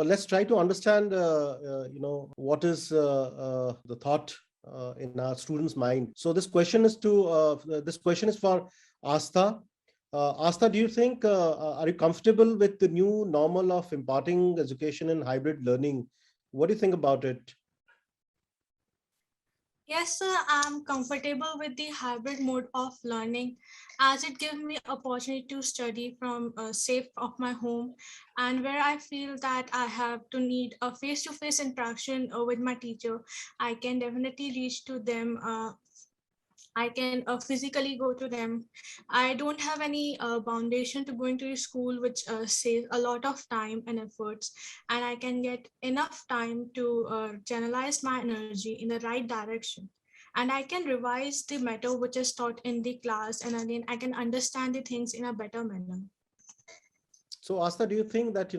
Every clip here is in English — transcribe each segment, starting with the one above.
let's try to understand, what is the thought in our students' mind. So this question is for Astha. Astha, do you think, are you comfortable with the new normal of imparting education in hybrid learning? What do you think about it? Yes, sir, I'm comfortable with the hybrid mode of learning as it gives me opportunity to study from safe of my home and where I feel that I have to need a face-to-face interaction with my teacher. I can definitely reach to them. I can physically go to them. I don't have any foundation to going to the school, which saves a lot of time and efforts, and I can get enough time to channelize my energy in the right direction. And I can revise the matter which is taught in the class, and again, I can understand the things in a better manner. So, Astha, do you think that,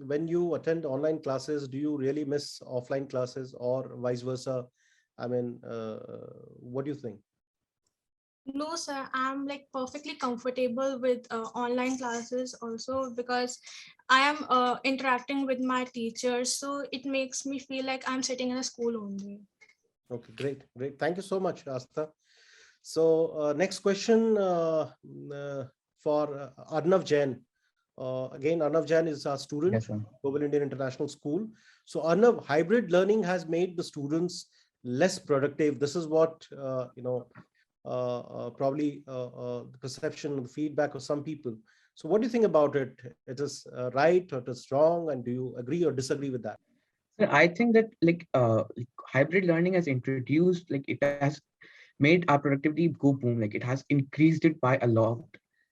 when you attend online classes, do you really miss offline classes or vice versa? I mean, what do you think? No, sir, I'm like perfectly comfortable with online classes also because I am interacting with my teachers. So it makes me feel like I'm sitting in a school only. Okay, great, great. Thank you so much, Astha. So, next question for Arnav Jain. Again, Arnav Jain is our student, Yes, sir. Global Indian International School. So, Arnav, hybrid learning has made the students less productive. This is what, probably the perception, the feedback of some people. So, what do you think about it? It is right or it is wrong? And do you agree or disagree with that? So I think that like hybrid learning has introduced, like it has made our productivity go boom, like it has increased it by a lot.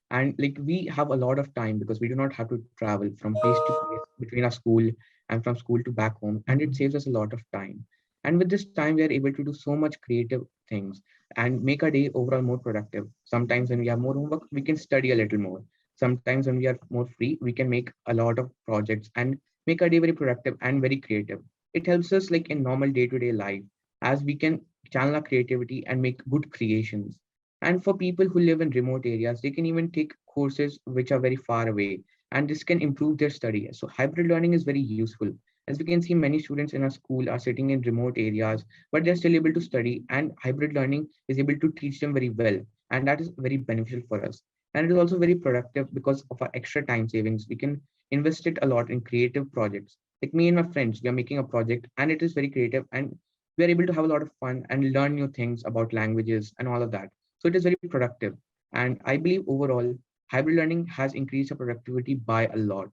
And like we have a lot of time because we do not have to travel from place to place between our school and from school to back home, and it saves us a lot of time. And with this time, we are able to do so much creative things and make our day overall more productive. Sometimes when we have more homework, we can study a little more. Sometimes when we are more free, we can make a lot of projects and make our day very productive and very creative. It helps us like in normal day-to-day life, as we can channel our creativity and make good creations. And for people who live in remote areas, they can even take courses which are very far away, and this can improve their study. So hybrid learning is very useful. As we can see, many students in our school are sitting in remote areas, but they're still able to study, and hybrid learning is able to teach them very well. And that is very beneficial for us. And it is also very productive because of our extra time savings. We can invest it a lot in creative projects. Like me and my friends, we are making a project and it is very creative, and we are able to have a lot of fun and learn new things about languages and all of that. So it is very productive. And I believe overall, hybrid learning has increased our productivity by a lot.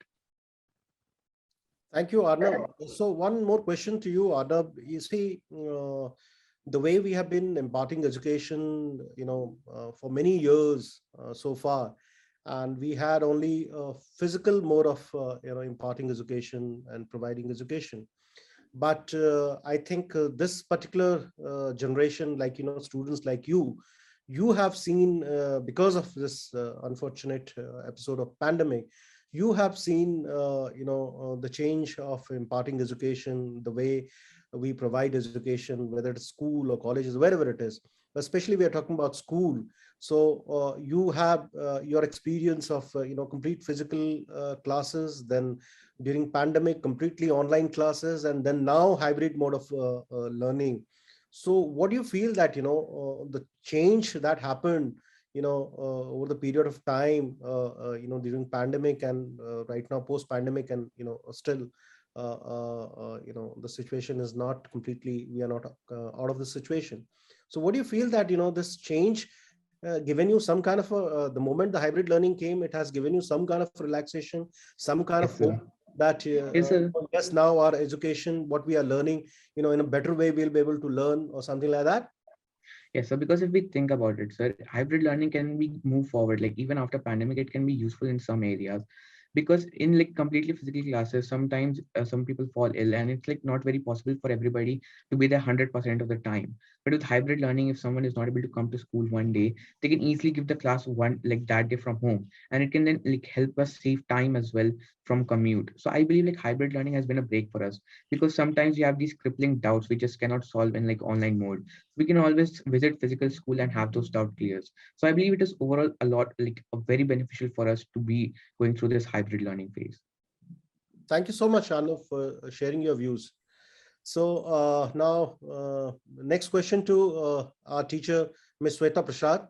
Thank you, Arnav. So one more question to you, Arnav. You see, the way we have been imparting education, for many years so far, and we had only a physical mode of, imparting education and providing education. But I think this particular generation, like, students like you have seen, because of this unfortunate episode of pandemic, you have seen, the change of imparting education, the way we provide education, whether it's school or colleges, wherever it is. Especially we are talking about school. So you have your experience of, complete physical classes, then during pandemic completely online classes, and then now hybrid mode of learning. So what do you feel that, the change that happened, over the period of time, during pandemic and right now post pandemic, and still the situation is not completely, we are not out of the situation. So what do you feel that, this change given you some kind of the moment the hybrid learning came, it has given you some kind of relaxation, some kind of Yes, hope sir. that Yes, sir. yes, now our education, what we are learning, in a better way, we'll be able to learn or something like that. Yes, so because if we think about it, sir, hybrid learning can be move forward. Like even after pandemic, it can be useful in some areas, because in like completely physical classes, sometimes some people fall ill, and it's like not very possible for everybody to be there 100% of the time. But with hybrid learning, if someone is not able to come to school one day, they can easily give the class one like that day from home, and it can then like help us save time as well from commute. So I believe like hybrid learning has been a break for us, because sometimes you have these crippling doubts we just cannot solve in like online mode. We can always visit physical school and have those doubt clears. So I believe it is overall a lot like a very beneficial for us to be going through this hybrid learning phase. Thank you so much, Arnav, for sharing your views. So now, next question to our teacher, Ms. Sweta Prasad.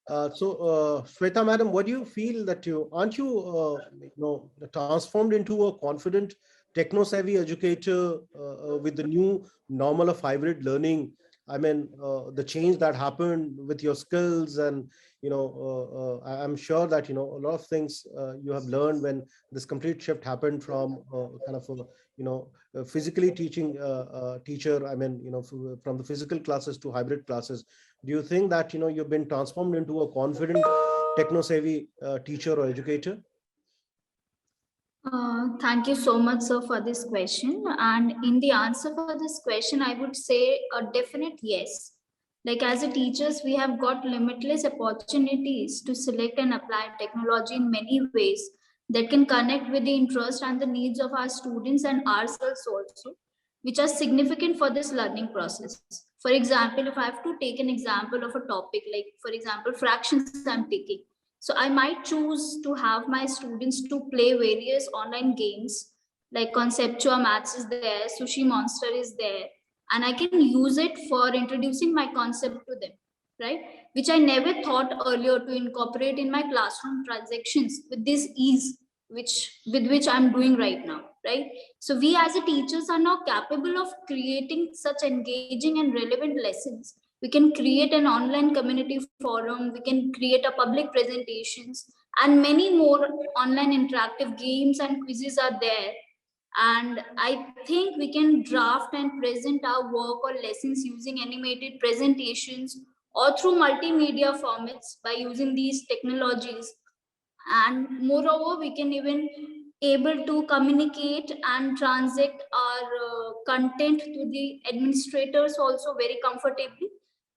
Sweta, madam, what do you feel that aren't you, transformed into a confident, techno-savvy educator with the new normal of hybrid learning? I mean, the change that happened with your skills, and I'm sure that a lot of things you have learned when this complete shift happened from kind of a physically teaching teacher. I mean, from the physical classes to hybrid classes. Do you think that you've been transformed into a confident, techno-savvy teacher or educator? Thank you so much, sir, for this question. And in the answer for this question, I would say a definite yes. Like as a teachers, we have got limitless opportunities to select and apply technology in many ways that can connect with the interest and the needs of our students and ourselves also, which are significant for this learning process. For example, if I have to take an example of a topic, like for example, fractions I'm taking. So I might choose to have my students to play various online games like Conceptua Maths is there, Sushi Monster is there, and I can use it for introducing my concept to them, right? Which I never thought earlier to incorporate in my classroom transactions with this ease, with which I'm doing right now, right? So we as a teachers are now capable of creating such engaging and relevant lessons. We can create an online community forum, we can create a public presentations, and many more online interactive games and quizzes are there. And I think we can draft and present our work or lessons using animated presentations or through multimedia formats by using these technologies. And moreover, we can even able to communicate and transact our content to the administrators also very comfortably.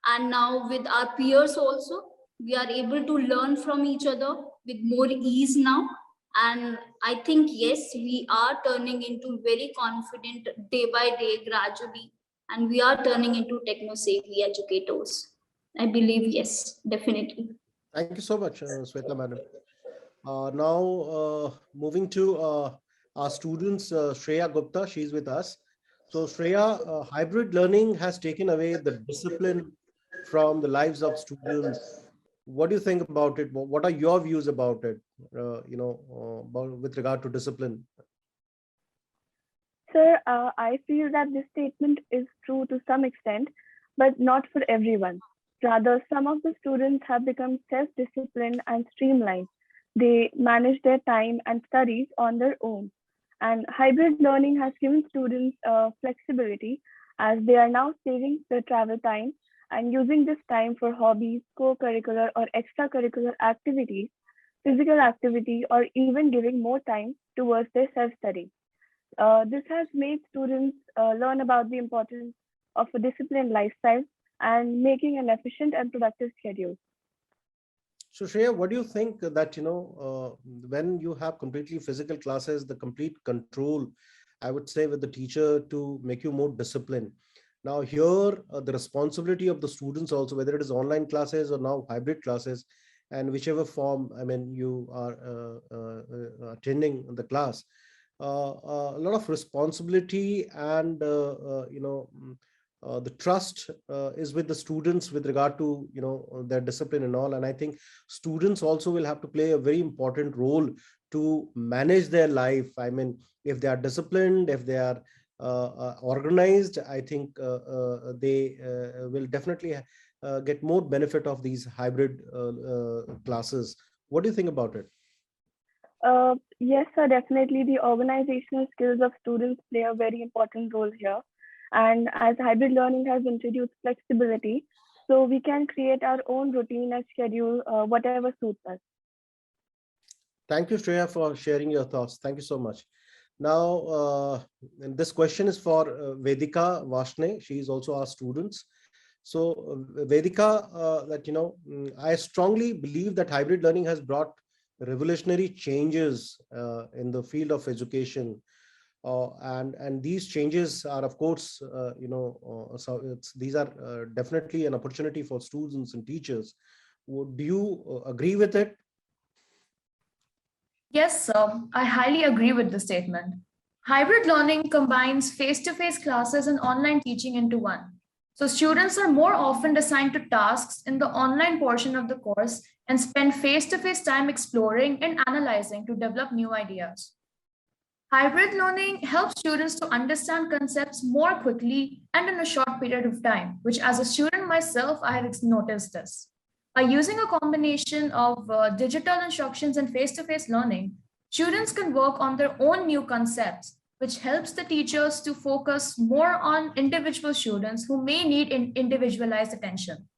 And now with our peers also, we are able to learn from each other with more ease now. And I think yes, we are turning into very confident day by day gradually, and we are turning into techno savvy educators. I believe yes, definitely. Thank you so much, Sweta, madam. Now, moving to our students, Shreya Gupta, she's with us. So, Shreya, hybrid learning has taken away the discipline from the lives of students. What do you think about it? What are your views about it? With regard to discipline. Sir, I feel that this statement is true to some extent, but not for everyone. Rather, some of the students have become self-disciplined and streamlined. They manage their time and studies on their own. And hybrid learning has given students flexibility, as they are now saving their travel time and using this time for hobbies, co-curricular or extracurricular activities, physical activity, or even giving more time towards their self-study. This has made students learn about the importance of a disciplined lifestyle and making an efficient and productive schedule. So, Shreya, what do you think that, when you have completely physical classes, the complete control, I would say, with the teacher to make you more disciplined. Now, here, the responsibility of the students also, whether it is online classes or now hybrid classes, and whichever form, I mean, you are attending the class, a lot of responsibility and, the trust is with the students with regard to their discipline and all. And I think students also will have to play a very important role to manage their life. I mean, if they are disciplined, if they are organized, I think they will definitely get more benefit of these hybrid classes. What do you think about it? Yes, sir, definitely the organizational skills of students play a very important role here. And as hybrid learning has introduced flexibility, so we can create our own routine and schedule, whatever suits us. Thank you, Shreya, for sharing your thoughts. Thank you so much. Now, and this question is for Vedika Vashne. She is also our students. So, Vedika, I strongly believe that hybrid learning has brought revolutionary changes in the field of education. And these changes are, of course, these are definitely an opportunity for students and teachers. Do you agree with it? Yes, sir. I highly agree with the statement. Hybrid learning combines face-to-face classes and online teaching into one. So students are more often assigned to tasks in the online portion of the course and spend face-to-face time exploring and analyzing to develop new ideas. Hybrid learning helps students to understand concepts more quickly and in a short period of time, which as a student myself, I have noticed this. By using a combination of digital instructions and face-to-face learning, students can work on their own new concepts, which helps the teachers to focus more on individual students who may need individualized attention.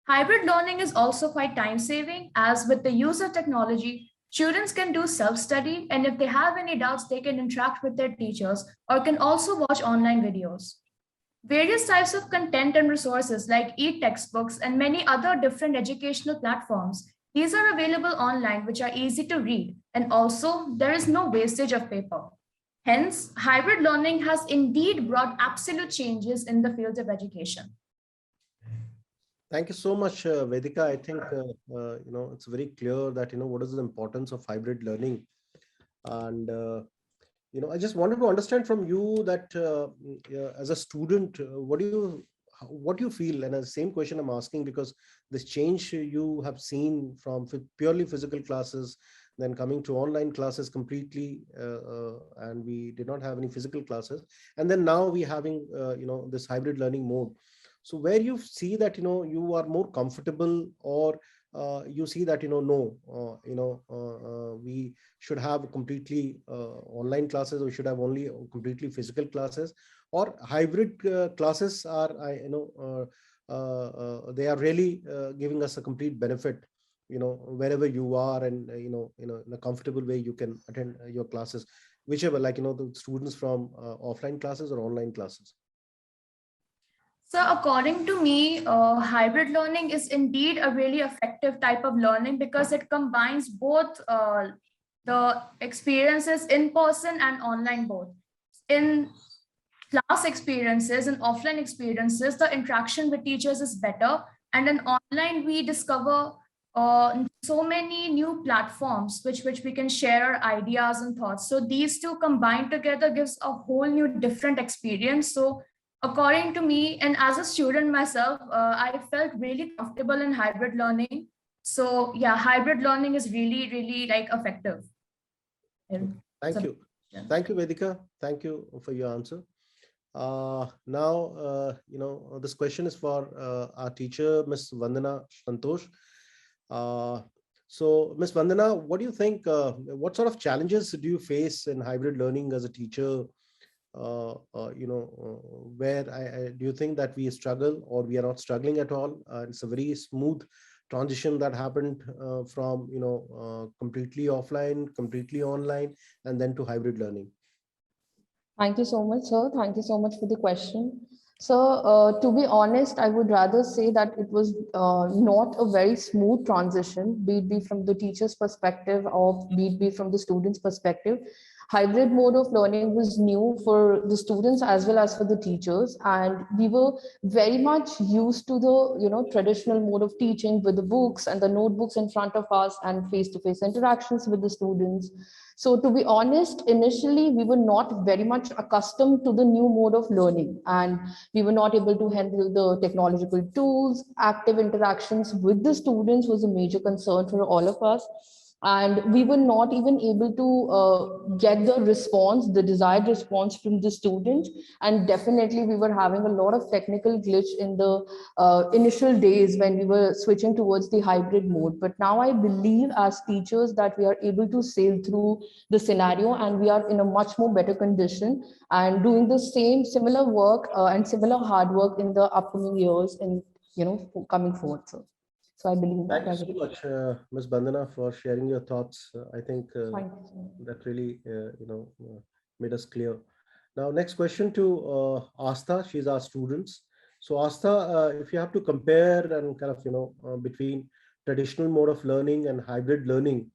Hybrid learning is also quite time-saving, as with the use of technology, students can do self-study, and if they have any doubts, they can interact with their teachers or can also watch online videos. Various types of content and resources like e-textbooks and many other different educational platforms, these are available online which are easy to read, and also there is no wastage of paper. Hence, hybrid learning has indeed brought absolute changes in the field of education. Thank you so much, Vedika. I think it's very clear that what is the importance of hybrid learning, and I just wanted to understand from you that as a student, what do you feel? And the same question I'm asking, because this change you have seen from purely physical classes, then coming to online classes completely, and we did not have any physical classes, and then now we having this hybrid learning mode. So where you see that you are more comfortable, or you see that we should have completely online classes, or we should have only completely physical classes, or hybrid classes are they are really giving us a complete benefit, wherever you are, and in a comfortable way you can attend your classes, whichever, the students from offline classes or online classes. So according to me, hybrid learning is indeed a really effective type of learning because it combines both the experiences in person and online both. In class experiences and offline experiences, the interaction with teachers is better. And in online, we discover so many new platforms which we can share our ideas and thoughts. So these two combined together gives a whole new different experience. So according to me, and as a student myself, I felt really comfortable in hybrid learning. So yeah, hybrid learning is really, really effective. Thank you. Yeah. Thank you, Vedika. Thank you for your answer. Now, this question is for our teacher, Ms. Vandana Santosh. So, Ms. Vandana, what do you think? What sort of challenges do you face in hybrid learning as a teacher? Where do you think that we struggle, or we are not struggling at all? It's a very smooth transition that happened from completely offline, completely online, and then to hybrid learning. Thank you so much, sir. Thank you so much for the question. So to be honest, I would rather say that it was not a very smooth transition, be it from the teacher's perspective or be it from the student's perspective. Hybrid mode of learning was new for the students as well as for the teachers, and we were very much used to the traditional mode of teaching with the books and the notebooks in front of us and face-to-face interactions with the students. So to be honest, initially we were not very much accustomed to the new mode of learning, and we were not able to handle the technological tools. Active interactions with the students was a major concern for all of us. And we were not even able to get the response, the desired response from the students. And definitely we were having a lot of technical glitch in the initial days when we were switching towards the hybrid mode. But now I believe as teachers that we are able to sail through the scenario, and we are in a much more better condition and doing the similar work and similar hard work in the upcoming years and coming forward. So I believe that. Thank you so much, Ms. Bandana, for sharing your thoughts. I think that really, made us clear. Now, next question to Astha. She's our students. So Astha, if you have to compare and kind of, between traditional mode of learning and hybrid learning,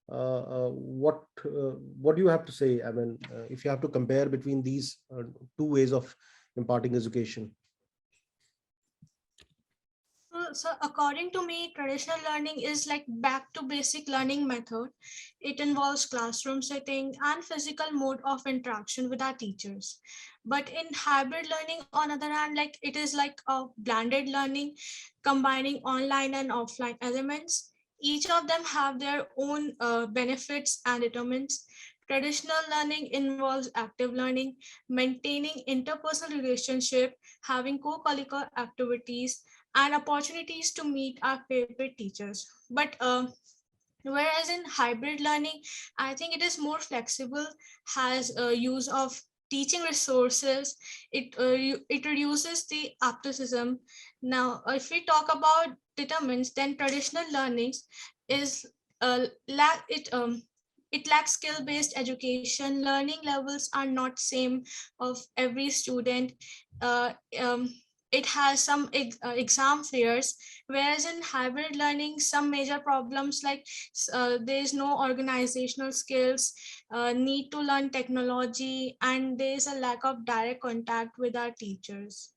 what do you have to say? I mean, if you have to compare between these two ways of imparting education. So according to me, traditional learning is like back to basic learning method. It involves classroom setting and physical mode of interaction with our teachers. But in hybrid learning, on other hand, like it is like a blended learning, combining online and offline elements. Each of them have their own benefits and determinants. Traditional learning involves active learning, maintaining interpersonal relationship, having co-curricular activities, and opportunities to meet our favorite teachers. But whereas in hybrid learning, I think it is more flexible, has a use of teaching resources. It reduces the aptitude. Now, if we talk about determinants, then traditional learnings is lack it lacks skill-based education. Learning levels are not same of every student. Uh, um, it has some exam fears, whereas in hybrid learning, some major problems like there is no organizational skills, need to learn technology, and there is a lack of direct contact with our teachers.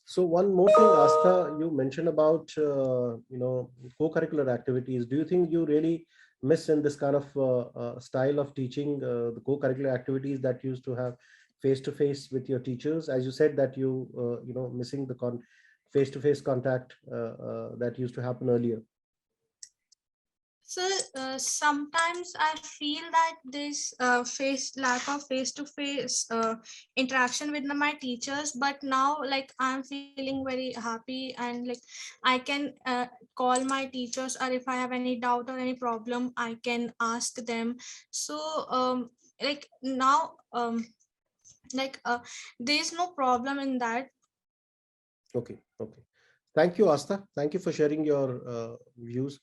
So one more thing, Asta, you mentioned about co-curricular activities. Do you think you really miss in this kind of style of teaching the co-curricular activities that used to have face-to-face with your teachers? As you said that missing the face-to-face contact that used to happen earlier. So sometimes I feel that this lack of face-to-face interaction with my teachers, but now like I'm feeling very happy, and like I can call my teachers, or if I have any doubt or any problem, I can ask them. So like now there is no problem in that. Okay. Thank you, Asta. Thank you for sharing your views.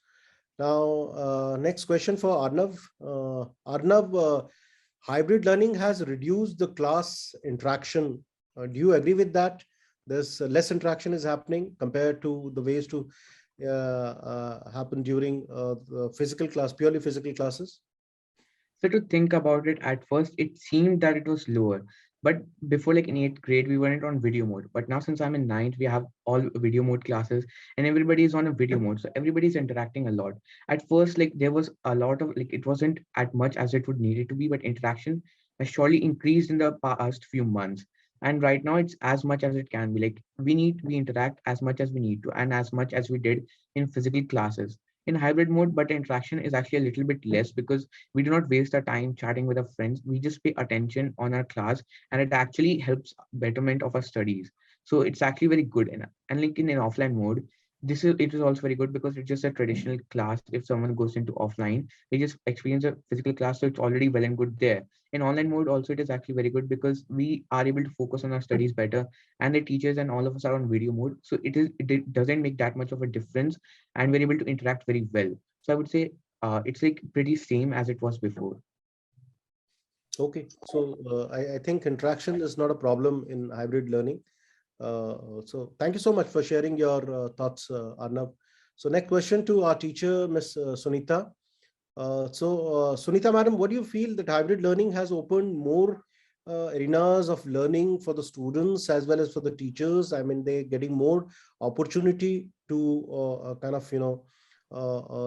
Now, next question for Arnav. Arnav, hybrid learning has reduced the class interaction. Do you agree with that? There's less interaction is happening compared to the ways to happen during the physical class, purely physical classes? So to think about it, at first it seemed that it was lower, but before like in 8th grade, we weren't on video mode. But now since I'm in 9th, we have all video mode classes and everybody is on a video mode. So everybody's interacting a lot. At first, like there was a lot of like, it wasn't as much as it would need it to be, but interaction has surely increased in the past few months. And right now it's as much as it can be. Like we interact as much as we need to and as much as we did in physical classes. In hybrid mode, but the interaction is actually a little bit less because we do not waste our time chatting with our friends. We just pay attention on our class, and it actually helps betterment of our studies. So it's actually very good. And like in an offline mode, it is also very good because it's just a traditional class. If someone goes into offline, they just experience a physical class, so it's already well and good there. In online mode also, it is actually very good because we are able to focus on our studies better, and the teachers and all of us are on video mode, so it doesn't make that much of a difference, and we're able to interact very well. So I would say it's like pretty same as it was before. Okay, so I think interaction is not a problem in hybrid learning. So thank you so much for sharing your thoughts, Arnav. So next question to our teacher, Ms. Sunita. Sunita madam, what do you feel that hybrid learning has opened more arenas of learning for the students as well as for the teachers? I mean, they're getting more opportunity to kind of,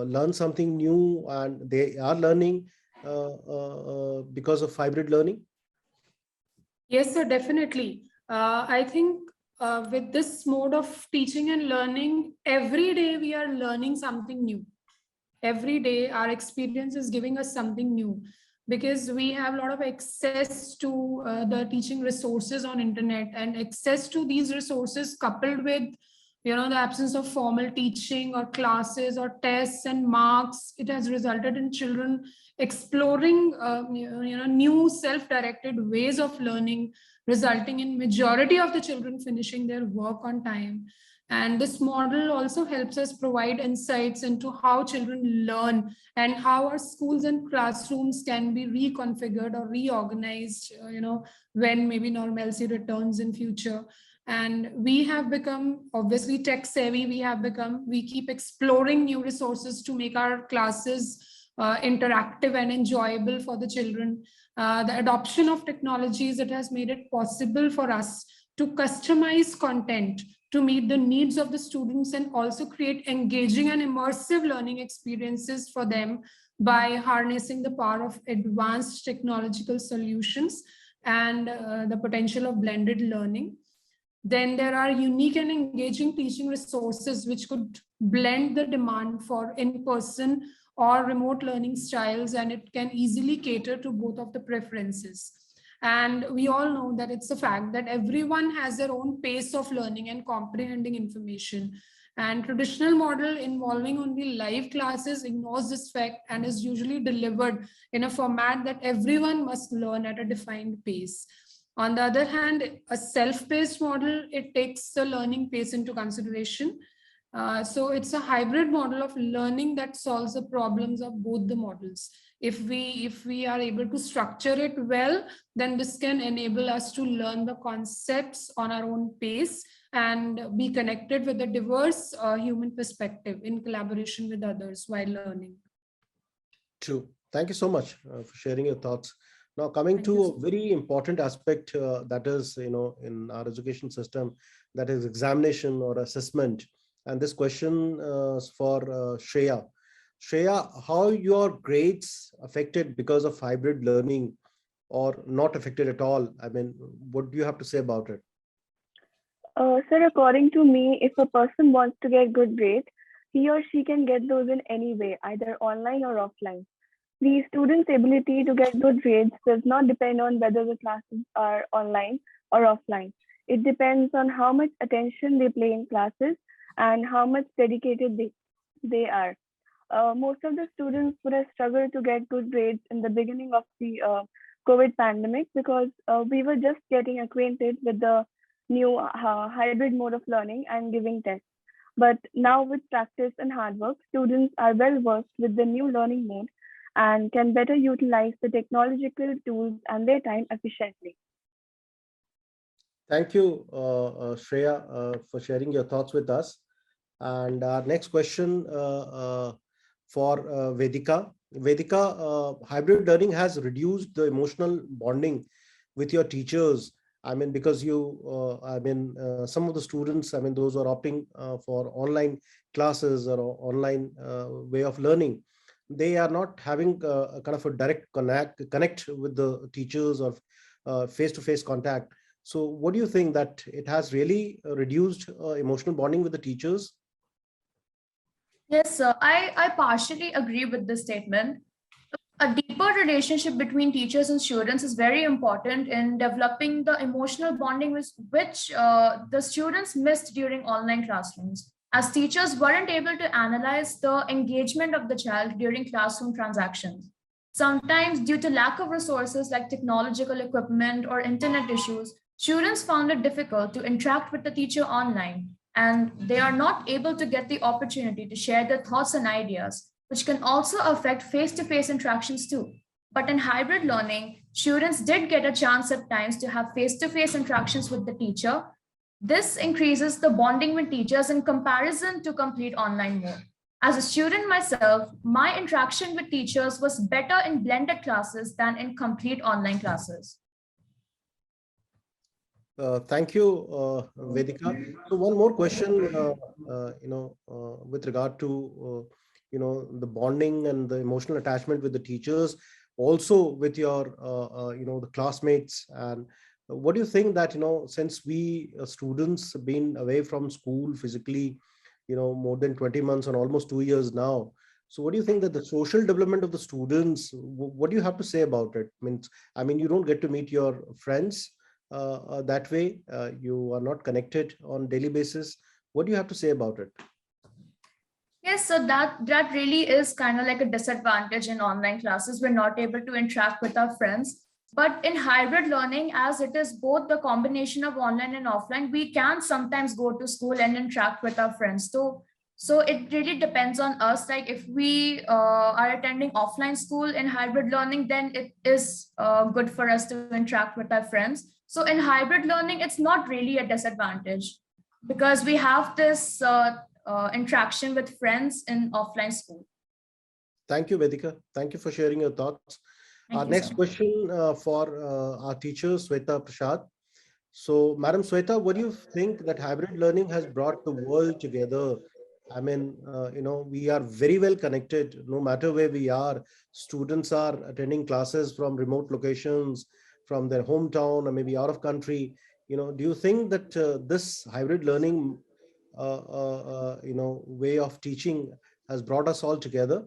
learn something new, and they are learning because of hybrid learning? Yes, sir, definitely. I think with this mode of teaching and learning, every day we are learning something new. Every day our experience is giving us something new, because we have a lot of access to the teaching resources on internet, and access to these resources coupled with the absence of formal teaching or classes or tests and marks, it has resulted in children exploring new self-directed ways of learning, resulting in majority of the children finishing their work on time. And this model also helps us provide insights into how children learn and how our schools and classrooms can be reconfigured or reorganized, when maybe normalcy returns in future. And we have become obviously tech savvy. We keep exploring new resources to make our classes interactive and enjoyable for the children. The adoption of technologies, it has made it possible for us to customize content to meet the needs of the students and also create engaging and immersive learning experiences for them by harnessing the power of advanced technological solutions and the potential of blended learning. Then there are unique and engaging teaching resources which could blend the demand for in-person or remote learning styles, and it can easily cater to both of the preferences. And we all know that it's a fact that everyone has their own pace of learning and comprehending information. And traditional model involving only live classes ignores this fact and is usually delivered in a format that everyone must learn at a defined pace. On the other hand, a self-paced model, it takes the learning pace into consideration. So it's a hybrid model of learning that solves the problems of both the models. If we are able to structure it well, then this can enable us to learn the concepts on our own pace and be connected with a diverse human perspective in collaboration with others while learning. True. Thank you so much for sharing your thoughts. Now, coming to a very important aspect that is, in our education system, that is examination or assessment. And this question is for Shreya. Shreya, how your grades affected because of hybrid learning or not affected at all? I mean, what do you have to say about it? Sir, according to me, if a person wants to get good grades, he or she can get those in any way, either online or offline. The student's ability to get good grades does not depend on whether the classes are online or offline. It depends on how much attention they pay in classes and how much dedicated they are. Most of the students would have struggled to get good grades in the beginning of the COVID pandemic because we were just getting acquainted with the new hybrid mode of learning and giving tests. But now with practice and hard work, students are well versed with the new learning mode and can better utilize the technological tools and their time efficiently. Thank you, Shreya, for sharing your thoughts with us. And our next question for Vedika. Vedika, hybrid learning has reduced the emotional bonding with your teachers. I mean, because some of the students, those who are opting for online classes or online way of learning, they are not having a kind of a direct connect with the teachers or face-to-face contact. So what do you think, that it has really reduced emotional bonding with the teachers? Yes, sir. I partially agree with this statement. A deeper relationship between teachers and students is very important in developing the emotional bonding which the students missed during online classrooms, as teachers weren't able to analyze the engagement of the child during classroom transactions. Sometimes, due to lack of resources like technological equipment or internet issues, students found it difficult to interact with the teacher online, and they are not able to get the opportunity to share their thoughts and ideas, which can also affect face-to-face interactions too. But in hybrid learning, students did get a chance at times to have face-to-face interactions with the teacher. This increases the bonding with teachers in comparison to complete online mode. As a student myself, my interaction with teachers was better in blended classes than in complete online classes. Thank you, Vedika. So one more question, with regard to the bonding and the emotional attachment with the teachers, also with your the classmates. And what do you think that since we students have been away from school physically more than 20 months and almost 2 years now, so what do you think that the social development of the students, what do you have to say about it? You don't get to meet your friends that way, you are not connected on daily basis. What do you have to say about it? Yes, so that really is kind of like a disadvantage in online classes. We're not able to interact with our friends. But in hybrid learning, as it is both the combination of online and offline, we can sometimes go to school and interact with our friends. So it really depends on us. Like if we are attending offline school in hybrid learning, then it is good for us to interact with our friends. So in hybrid learning, it's not really a disadvantage because we have this interaction with friends in offline school. Thank you, Vedika. Thank you for sharing your thoughts. Our next question for our teacher, Sweta Prasad. So, Madam Sweta, what do you think that hybrid learning has brought the world together? I mean, we are very well connected no matter where we are. Students are attending classes from remote locations, from their hometown or maybe out of country. Do you think that this hybrid learning, way of teaching has brought us all together?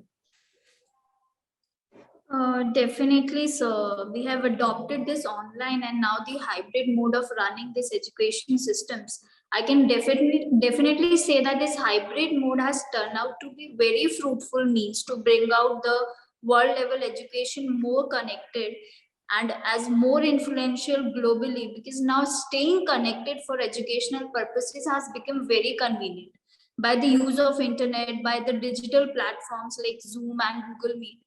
Definitely, sir. We have adopted this online and now the hybrid mode of running this education systems. I can definitely say that this hybrid mode has turned out to be very fruitful means to bring out the world level education more connected and as more influential globally, because now staying connected for educational purposes has become very convenient by the use of internet, by the digital platforms like Zoom and Google Meet.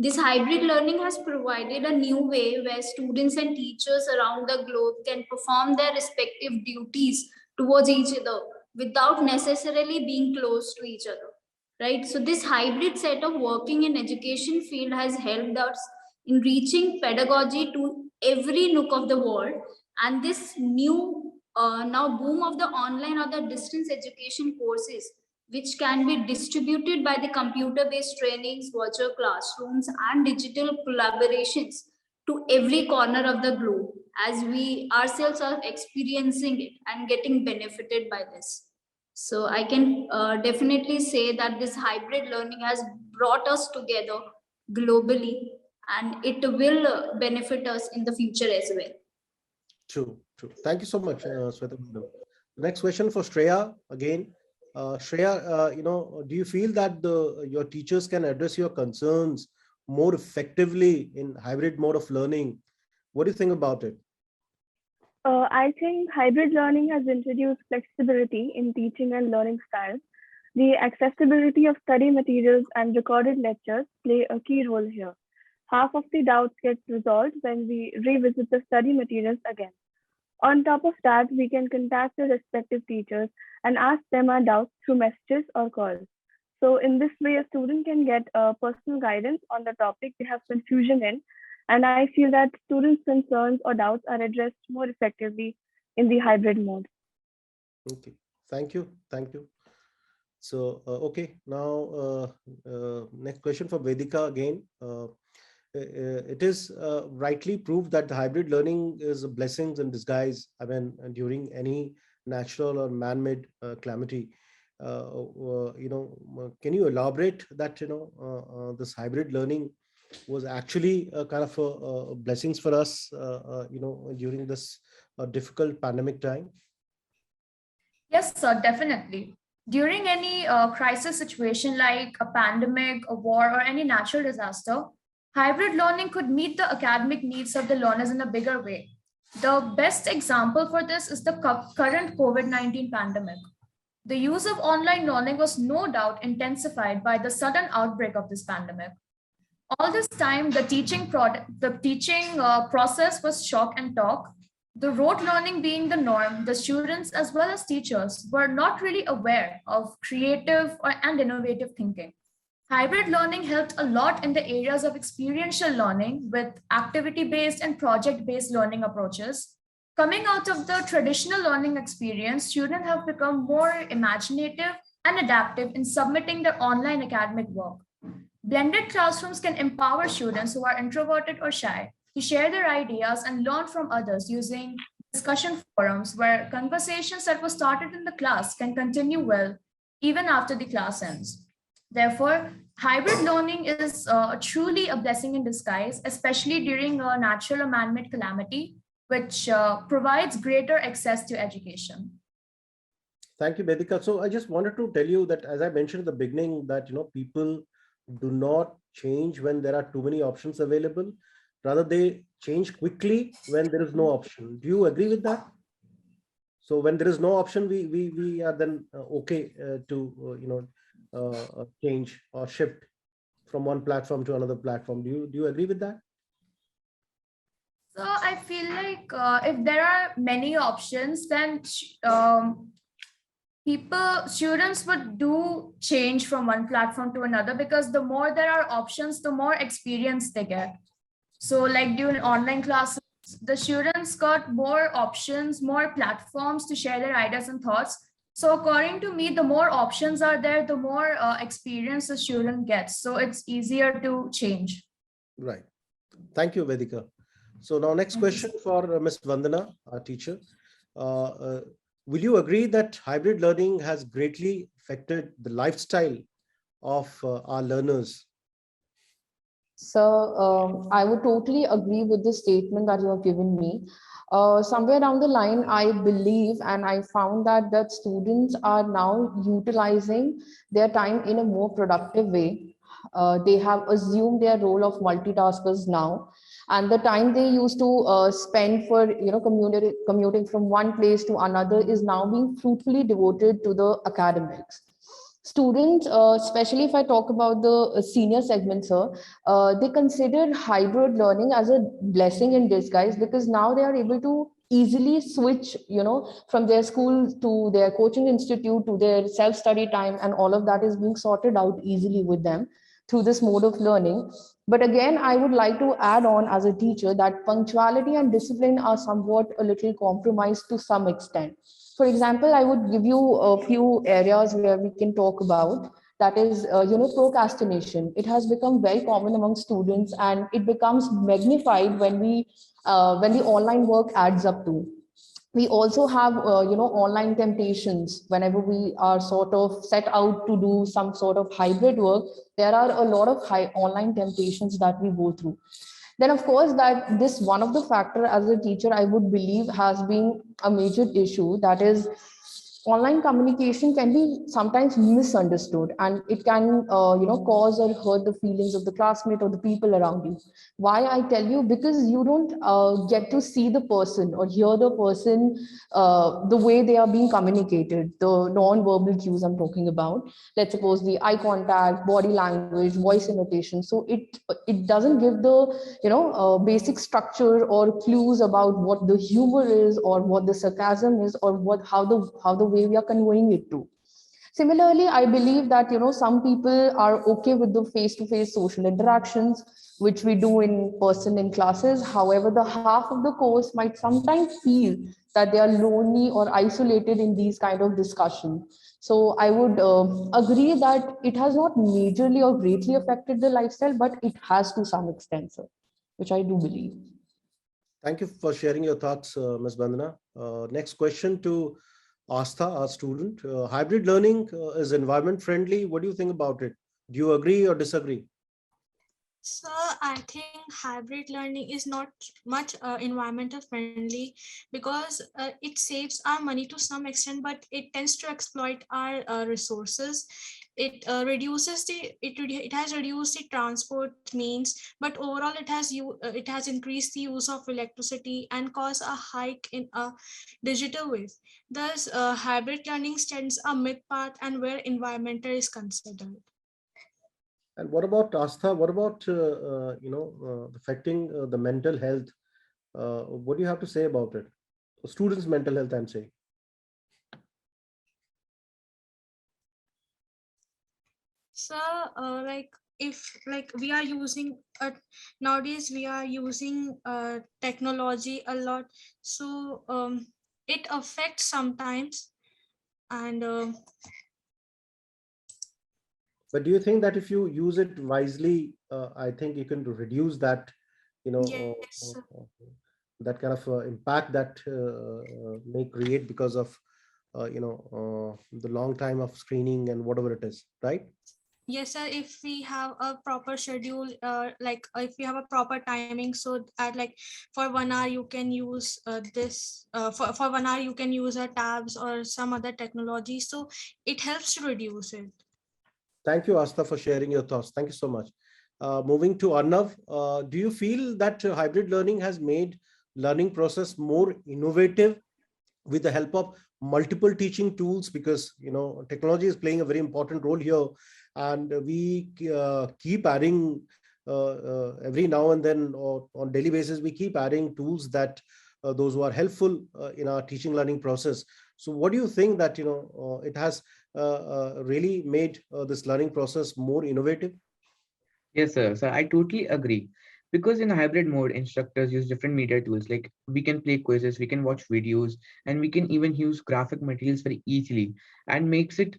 This hybrid learning has provided a new way where students and teachers around the globe can perform their respective duties towards each other without necessarily being close to each other. Right? So this hybrid set of working in education field has helped us in reaching pedagogy to every nook of the world. And this new now boom of the online or the distance education courses which can be distributed by the computer-based trainings, virtual classrooms, and digital collaborations to every corner of the globe, as we ourselves are experiencing it and getting benefited by this. So I can definitely say that this hybrid learning has brought us together globally, and it will benefit us in the future as well. True, true. Thank you so much, Sweta. Next question for Shreya again. Shreya, do you feel that your teachers can address your concerns more effectively in hybrid mode of learning? What do you think about it? I think hybrid learning has introduced flexibility in teaching and learning styles. The accessibility of study materials and recorded lectures play a key role here. Half of the doubts get resolved when we revisit the study materials again. On top of that, we can contact the respective teachers and ask them our doubts through messages or calls. So in this way, a student can get personal guidance on the topic they have confusion in. And I feel that students' concerns or doubts are addressed more effectively in the hybrid mode. Okay, thank you. Thank you. So, okay, now next question for Vedika again. It is rightly proved that the hybrid learning is a blessings in disguise. I mean, during any natural or man-made calamity, can you elaborate that, this hybrid learning was actually a kind of a blessings for us, during this difficult pandemic time? Yes, sir, definitely. During any crisis situation like a pandemic, a war, or any natural disaster, hybrid learning could meet the academic needs of the learners in a bigger way. The best example for this is the current COVID-19 pandemic. The use of online learning was no doubt intensified by the sudden outbreak of this pandemic. All this time, the teaching process was shock and talk. The rote learning being the norm, the students as well as teachers were not really aware of creative and innovative thinking. Hybrid learning helped a lot in the areas of experiential learning with activity-based and project-based learning approaches. Coming out of the traditional learning experience, students have become more imaginative and adaptive in submitting their online academic work. Blended classrooms can empower students who are introverted or shy to share their ideas and learn from others using discussion forums where conversations that were started in the class can continue well even after the class ends. Therefore, hybrid learning is truly a blessing in disguise, especially during a natural or man-made calamity, which provides greater access to education. Thank you, Vedika. So I just wanted to tell you that, as I mentioned at the beginning, that people do not change when there are too many options available. Rather, they change quickly when there is no option. Do you agree with that? So when there is no option, we are then okay to change or shift from one platform to another platform. Do you agree with that? So I feel like if there are many options, then students would do change from one platform to another, because the more there are options, the more experience they get. So like during online classes, the students got more options, more platforms to share their ideas and thoughts. So according to me, the more options are there, the more experience the student gets. So it's easier to change. Right. Thank you, Vedika. So now next question for Ms. Vandana, our teacher. Will you agree that hybrid learning has greatly affected the lifestyle of our learners? So I would totally agree with the statement that you have given me. Somewhere down the line, I believe and I found that students are now utilizing their time in a more productive way. They have assumed their role of multitaskers now, and the time they used to spend for commuting from one place to another is now being fruitfully devoted to the academics. Students, especially if I talk about the senior segment, sir, they consider hybrid learning as a blessing in disguise, because now they are able to easily switch, from their school to their coaching institute to their self-study time, and all of that is being sorted out easily with them through this mode of learning. But again, I would like to add on as a teacher that punctuality and discipline are somewhat a little compromised to some extent. For example, I would give you a few areas where we can talk about. That is, procrastination. It has become very common among students, and it becomes magnified when the online work adds up to. We also have, online temptations. Whenever we are sort of set out to do some sort of hybrid work, there are a lot of high online temptations that we go through. Then of course, that this one of the factor as a teacher, I would believe, has been a major issue. That is, online communication can be sometimes misunderstood, and it can cause or hurt the feelings of the classmate or the people around you. Why I tell you? Because you don't get to see the person or hear the person, the way they are being communicated, the non-verbal cues I'm talking about. Let's suppose the eye contact, body language, voice intonation. So it doesn't give the basic structure or clues about what the humor is, or what the sarcasm is, or how the way we are conveying it to. Similarly, I believe that some people are okay with the face-to-face social interactions, which we do in person in classes. However, the half of the course might sometimes feel that they are lonely or isolated in these kind of discussions. So I would agree that it has not majorly or greatly affected the lifestyle, but it has to some extent, sir, which I do believe. Thank you for sharing your thoughts, Ms. Bandana. Next question to Astha, our student. Hybrid learning is environment friendly. What do you think about it? Do you agree or disagree? So I think hybrid learning is not much environmental friendly, because it saves our money to some extent, but it tends to exploit our resources. It has reduced the transport means, but overall it has increased the use of electricity and caused a hike in digital waste. Thus, hybrid learning stands a mid path and where environmental is considered. And what about Astha? What about affecting the mental health? What do you have to say about it? Students' mental health, I'm saying. So, we are using nowadays, we are using technology a lot. So it affects sometimes, and But do you think that if you use it wisely, I think you can reduce that, yes. that kind of impact that may create because of, the long time of screening and whatever it is, right? Yes, sir. If we have a proper schedule, if we have a proper timing, so at for 1 hour you can use this. For 1 hour you can use tabs or some other technology. So it helps to reduce it. Thank you, Astha, for sharing your thoughts. Thank you so much. Moving to Arnav, do you feel that hybrid learning has made learning process more innovative with the help of multiple teaching tools? Because technology is playing a very important role here, and we keep adding every now and then, or on daily basis, we keep adding tools that those who are helpful in our teaching learning process. So what do you think that it has really made this learning process more innovative? Yes, sir. So I totally agree. Because in hybrid mode, instructors use different media tools. Like we can play quizzes, we can watch videos, and we can even use graphic materials very easily, and makes it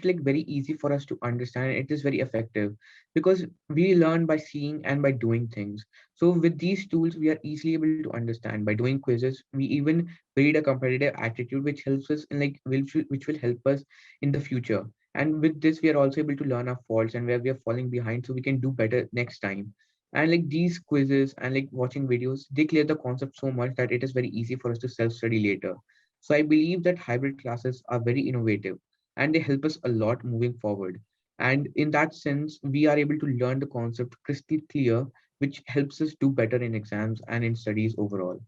like very easy for us to understand. It is very effective because we learn by seeing and by doing things. So with these tools, we are easily able to understand. By doing quizzes, we even breed a competitive attitude, which helps us in like which will help us in the future. And with this, we are also able to learn our faults and where we are falling behind, so we can do better next time. And like these quizzes and like watching videos, they clear the concept so much that it is very easy for us to self-study later. So I believe that hybrid classes are very innovative and they help us a lot moving forward. And in that sense, we are able to learn the concept crystal clear, which helps us do better in exams and in studies overall.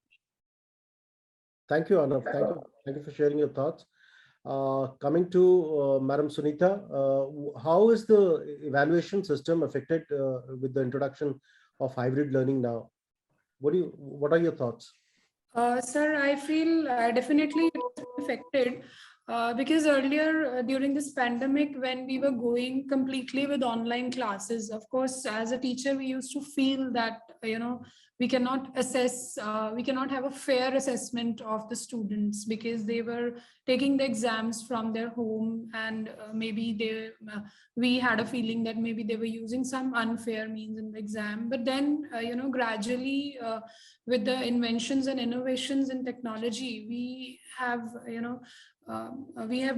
Thank you, Arnav. Thank you for sharing your thoughts. Coming to Madam Sunita, how is the evaluation system affected with the introduction of hybrid learning now? What are your thoughts? Sir, I feel definitely it's affected because earlier during this pandemic, when we were going completely with online classes, of course, as a teacher, we used to feel that, we cannot assess, we cannot have a fair assessment of the students because they were taking the exams from their home, and maybe we had a feeling that maybe they were using some unfair means in the exam. But then, gradually, with the inventions and innovations in technology, we have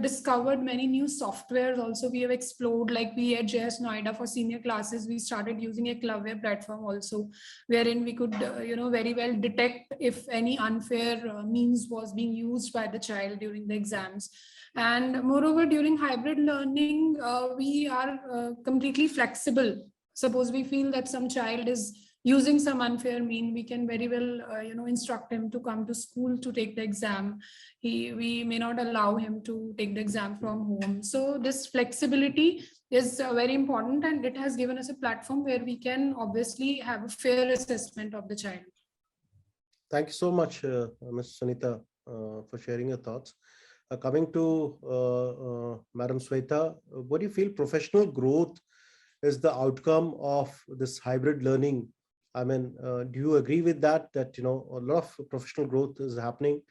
discovered many new softwares. Also, we have explored, like we at JS Noida for senior classes, we started using a Clavia platform also, wherein we could, very well detect if any unfair means was being used by the child during the exams. And moreover, during hybrid learning, we are completely flexible. Suppose we feel that some child is using some unfair mean, we can very well instruct him to come to school to take the exam. We may not allow him to take the exam from home. So this flexibility is very important, and it has given us a platform where we can obviously have a fair assessment of the child. Thank you so much, Ms. Sunita, for sharing your thoughts. Coming to Madam Sweta, what do you feel professional growth is the outcome of this hybrid learning? I mean, do you agree with that, a lot of professional growth is happening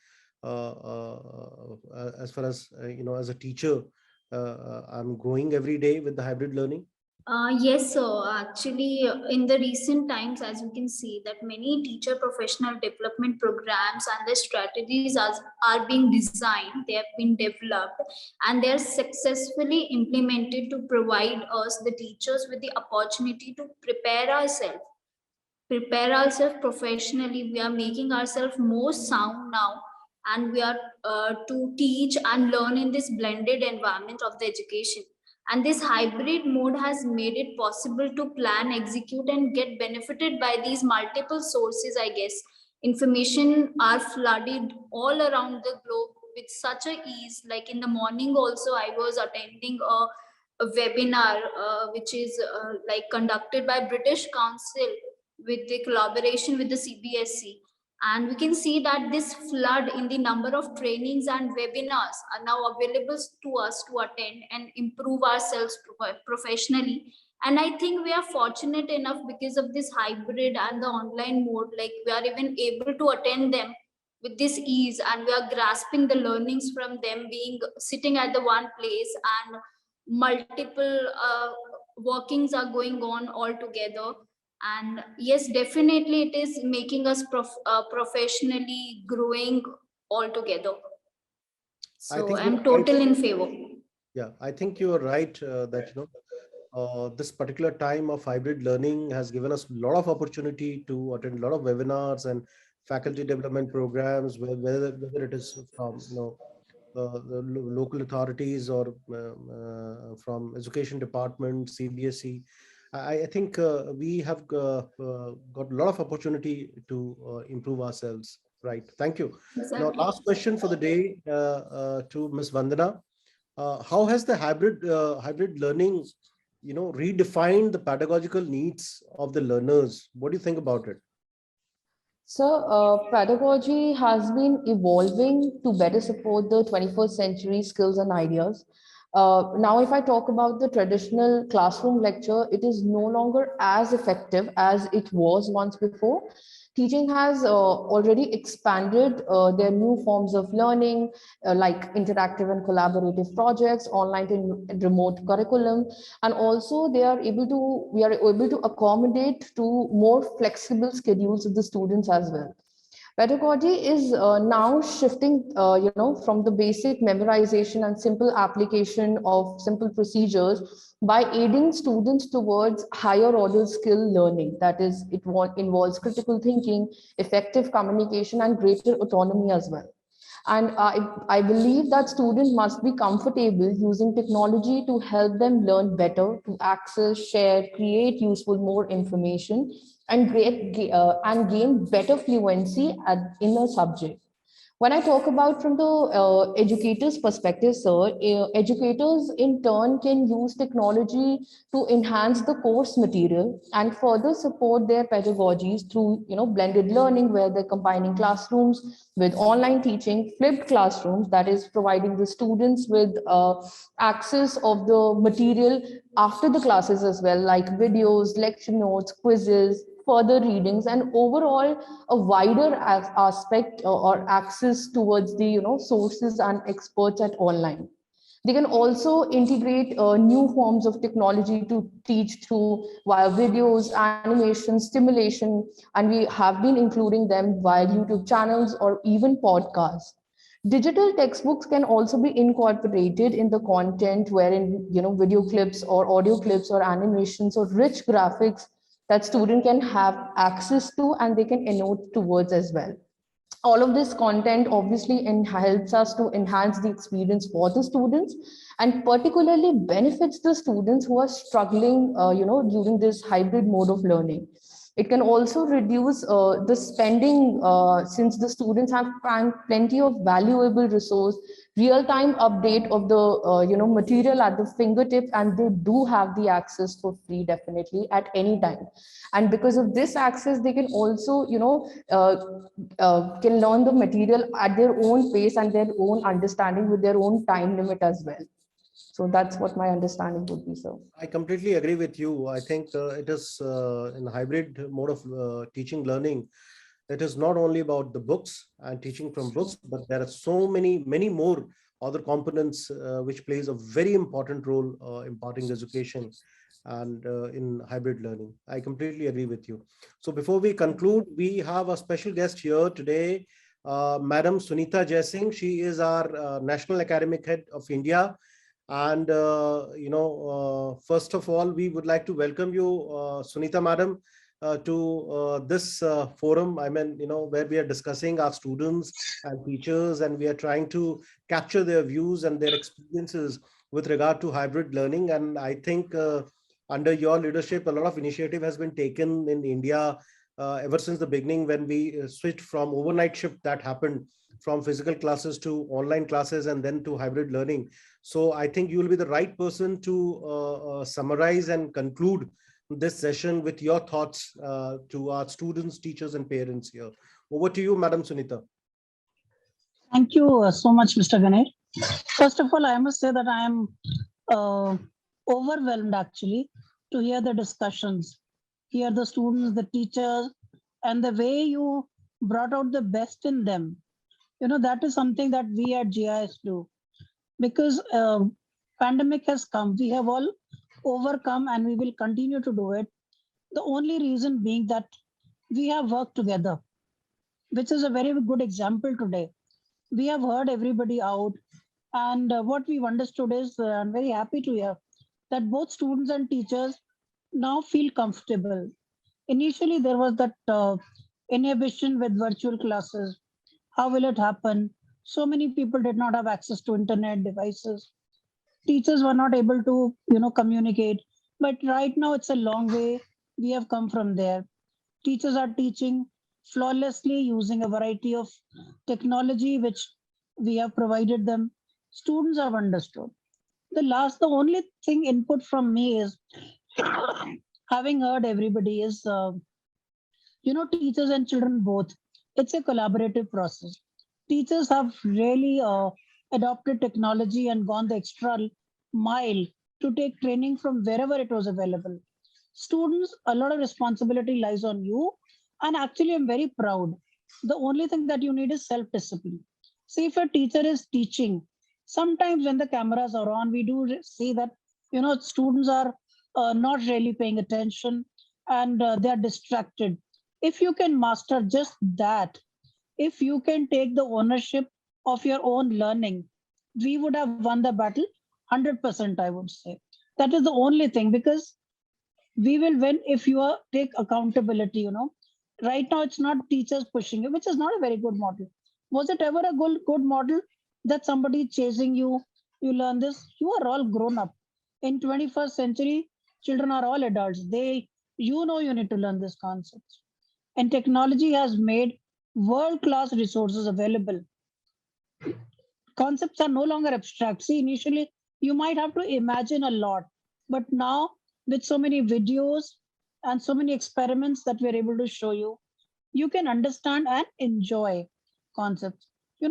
as far as, as a teacher, I'm growing every day with the hybrid learning? Yes, so actually, in the recent times, as you can see, that many teacher professional development programs and their strategies are being designed, they have been developed, and they are successfully implemented to provide us, the teachers, with the opportunity to prepare ourselves professionally. We are making ourselves more sound now, and we are to teach and learn in this blended environment of the education. And this hybrid mode has made it possible to plan, execute, and get benefited by these multiple sources, I guess. Information are flooded all around the globe with such a ease. Like in the morning also, I was attending a webinar which is like conducted by British Council with the collaboration with the CBSE. And we can see that this flood in the number of trainings and webinars are now available to us to attend and improve ourselves professionally. And I think we are fortunate enough because of this hybrid and the online mode, like we are even able to attend them with this ease, and we are grasping the learnings from them, being sitting at the one place, and multiple workings are going on all together. And yes, definitely it is making us professionally growing altogether. I So think I'm you're total right. in favor. Yeah, I think you are right that this particular time of hybrid learning has given us a lot of opportunity to attend a lot of webinars and faculty development programs, whether it is from the local authorities or from education department, CBSE. I think we have got a lot of opportunity to improve ourselves. Right. Thank you. Now, Exactly. last question for the day to Ms. Vandana. How has the hybrid learning, redefined the pedagogical needs of the learners? What do you think about it? So, pedagogy has been evolving to better support the 21st century skills and ideas. Now, if I talk about the traditional classroom lecture, it is no longer as effective as it was once before. Teaching has already expanded their new forms of learning, like interactive and collaborative projects, online and remote curriculum, and also we are able to accommodate to more flexible schedules of the students as well. Pedagogy is now shifting, from the basic memorization and simple application of simple procedures by aiding students towards higher order skill learning. That is, involves critical thinking, effective communication, and greater autonomy as well. And I believe that students must be comfortable using technology to help them learn better, to access, share, create useful more information, and and gain better fluency in a subject. When I talk about from the educator's perspective, sir, educators in turn can use technology to enhance the course material and further support their pedagogies through, blended learning, where they're combining classrooms with online teaching, flipped classrooms, that is providing the students with access of the material after the classes as well, like videos, lecture notes, quizzes, further readings, and overall a wider aspect or access towards the sources and experts at online. They can also integrate new forms of technology to teach through via videos, animation, stimulation, and we have been including them via YouTube channels or even podcasts. Digital textbooks can also be incorporated in the content, wherein video clips or audio clips or animations or rich graphics that student can have access to and they can annotate towards as well. All of this content obviously helps us to enhance the experience for the students, and particularly benefits the students who are struggling during this hybrid mode of learning. It can also reduce the spending, since the students have plenty of valuable resource, real-time update of the material at the fingertip, and they do have the access for free definitely at any time. And because of this access, they can also can learn the material at their own pace and their own understanding with their own time limit as well. So that's what my understanding would be, sir. I completely agree with you. I think it is in hybrid mode of teaching learning. It is not only about the books and teaching from books, but there are so many more other components which plays a very important role imparting education and in hybrid learning. I completely agree with you. So before we conclude, we have a special guest here today, Madam Sunita Jaisingh. She is our National Academic Head of India. And, first of all, we would like to welcome you, Sunita Madam, to this forum. I mean, where we are discussing our students and teachers, and we are trying to capture their views and their experiences with regard to hybrid learning. And I think under your leadership, a lot of initiative has been taken in India ever since the beginning, when we switched from overnight shift that happened from physical classes to online classes and then to hybrid learning. So I think you will be the right person to summarize and conclude this session with your thoughts to our students, teachers, and parents here. Over to you, Madam Sunita. Thank you so much, Mr. Ganesh. First of all, I must say that I am overwhelmed actually to hear the discussions, hear the students, the teachers, and the way you brought out the best in them. That is something that we at GIS do, because pandemic has come. We have all overcome and we will continue to do it. The only reason being that we have worked together, which is a very good example today. We have heard everybody out, and what we've understood is, I'm very happy to hear that both students and teachers now feel comfortable. Initially, there was that inhibition with virtual classes. How will it happen? So many people did not have access to internet devices. Teachers were not able to, communicate. But right now, it's a long way. We have come from there. Teachers are teaching flawlessly using a variety of technology which we have provided them. Students have understood. The only thing input from me is, having heard everybody, is, teachers and children both. It's a collaborative process. Teachers have really adopted technology and gone the extra mile to take training from wherever it was available. Students, a lot of responsibility lies on you. And actually, I'm very proud. The only thing that you need is self-discipline. See, if a teacher is teaching, sometimes when the cameras are on, we do see that, students are not really paying attention and they are distracted. If you can master just that, if you can take the ownership of your own learning, we would have won the battle 100%, I would say. That is the only thing, because we will win if you take accountability. Right now, it's not teachers pushing you, which is not a very good model. Was it ever a good model that somebody chasing you, you learn this? You are all grown up. In 21st century, children are all adults. You need to learn these concepts. And technology has made world-class resources available. Concepts are no longer abstract. See, initially, you might have to imagine a lot, but now with so many videos and so many experiments that we're able to show you, you can understand and enjoy concepts.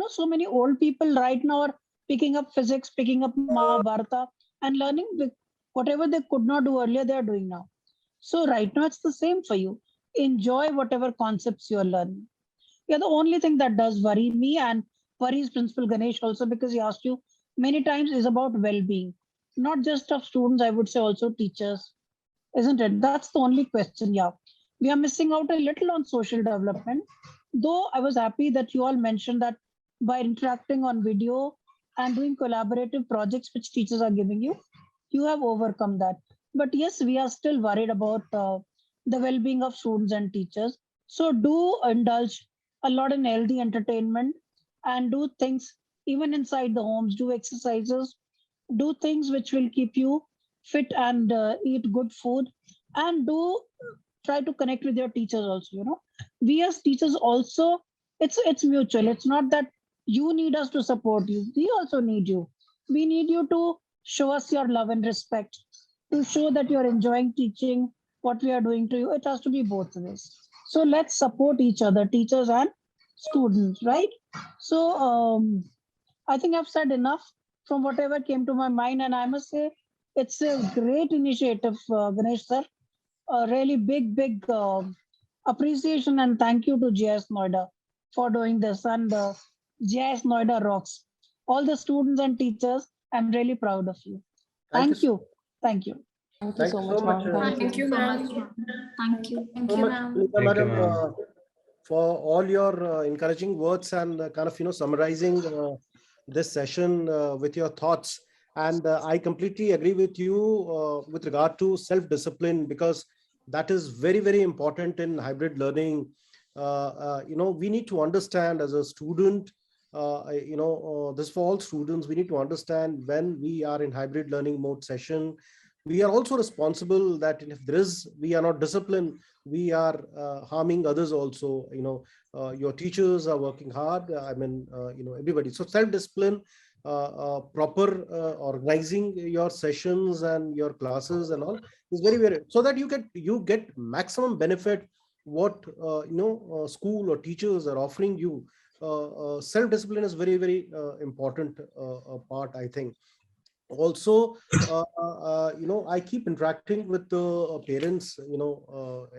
So many old people right now are picking up physics, picking up Mahabharata, and learning whatever they could not do earlier, they are doing now. So right now, it's the same for you. Enjoy whatever concepts you're learning. Yeah, the only thing that does worry me and worries Principal Ganesh also, because he asked you many times, is about well-being, not just of students, I would say also teachers, isn't it? That's the only question. Yeah, we are missing out a little on social development. Though I was happy that you all mentioned that by interacting on video and doing collaborative projects which teachers are giving you, you have overcome that. But yes, we are still worried about the well-being of students and teachers. So do indulge a lot in healthy entertainment and do things even inside the homes, do exercises, do things which will keep you fit and eat good food, and do try to connect with your teachers also. We as teachers also, it's mutual. It's not that you need us to support you, we also need you. We need you to show us your love and respect, to show that you're enjoying teaching what we are doing to you. It has to be both ways. So let's support each other, teachers and students, right? So I think I've said enough from whatever came to my mind, and I must say it's a great initiative, Ganesh sir. A really big appreciation and thank you to GIS Noida for doing this. And GIS Noida rocks. All the students and teachers, I'm really proud of you. Thank you. Thank you. Thank you Thank so you much, so much. ma'am. Thank Thank you. you, So ma'am. much. Thank you. Thank So you, much, ma'am. Sunita Thank you, madam, ma'am. for all your encouraging words and kind of summarizing this session with your thoughts. And I completely agree with you with regard to self-discipline, because that is very important in hybrid learning. We need to understand as a student, this for all students, we need to understand when we are in hybrid learning mode session, we are also responsible that if we are not disciplined, we are harming others also. Your teachers are working hard. Everybody. So self-discipline, proper organizing your sessions and your classes and all is very, so that you get maximum benefit what school or teachers are offering you. Self-discipline is very important part, I think. Also, I keep interacting with the parents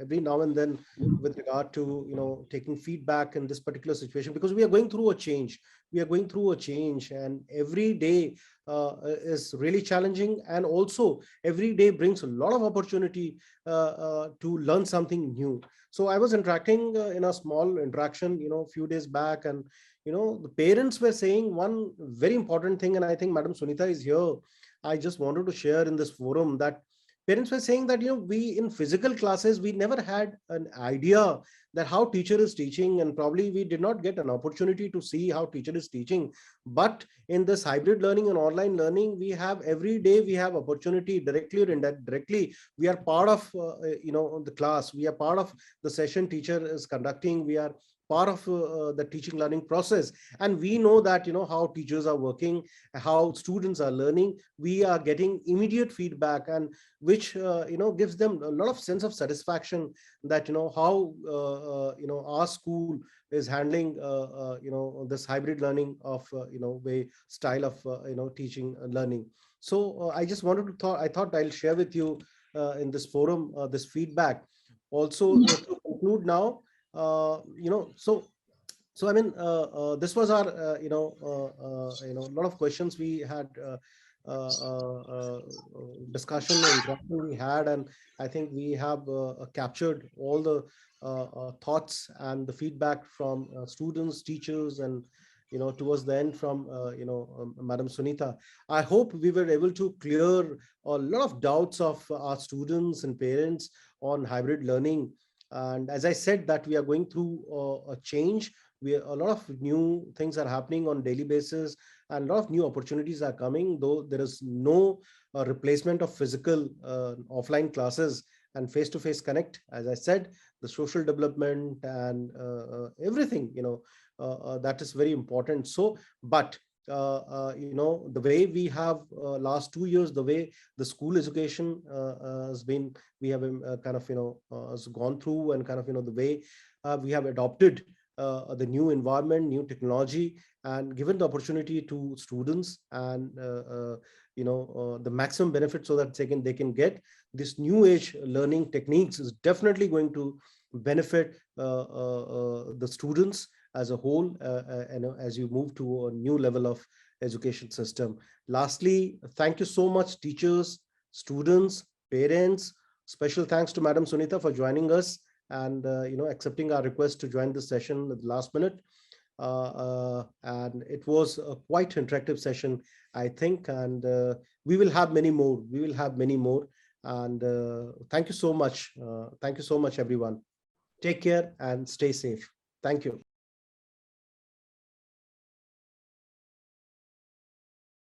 every now and then with regard to taking feedback in this particular situation, because we are going through a change. And every day is really challenging, and also every day brings a lot of opportunity to learn something new. So I was interacting in a small interaction a few days back, and the parents were saying one very important thing, and I think Madam Sunita is here. I just wanted to share in this forum that parents were saying that we in physical classes we never had an idea that how teacher is teaching, and probably we did not get an opportunity to see how teacher is teaching. But in this hybrid learning and online learning, we have every day we have opportunity, directly or indirectly. We are part of the class, we are part of the session teacher is conducting, we are part of the teaching learning process, and we know that how teachers are working, how students are learning. We are getting immediate feedback, and which gives them a lot of sense of satisfaction that how our school is handling this hybrid learning of way style of teaching and learning. So I just wanted to I thought I'll share with you in this forum this feedback. Also to conclude now, so I mean, this was our a lot of questions we had. Discussion and interaction we had, and I think we have captured all the thoughts and the feedback from students, teachers, and towards the end from Madam Sunita. I hope we were able to clear a lot of doubts of our students and parents on hybrid learning. And as I said, that we are going through a change. A lot of new things are happening on daily basis, and a lot of new opportunities are coming, though there is no replacement of physical offline classes and face-to-face connect. As I said, the social development and everything, that is very important. So, but the way we have last 2 years, the way the school education has been, we have kind of has gone through, and kind of the way we have adopted the new environment, new technology, and given the opportunity to students, and the maximum benefit, so that they can get this new age learning techniques, is definitely going to benefit the students as a whole, as you move to a new level of education system. Lastly, thank you so much, teachers, students, parents. Special thanks to Madam Sunita for joining us and accepting our request to join this session at the last minute. And it was a quite interactive session, I think, and we will have many more. We will have many more. And thank you so much. Thank you so much, everyone. Take care and stay safe. Thank you.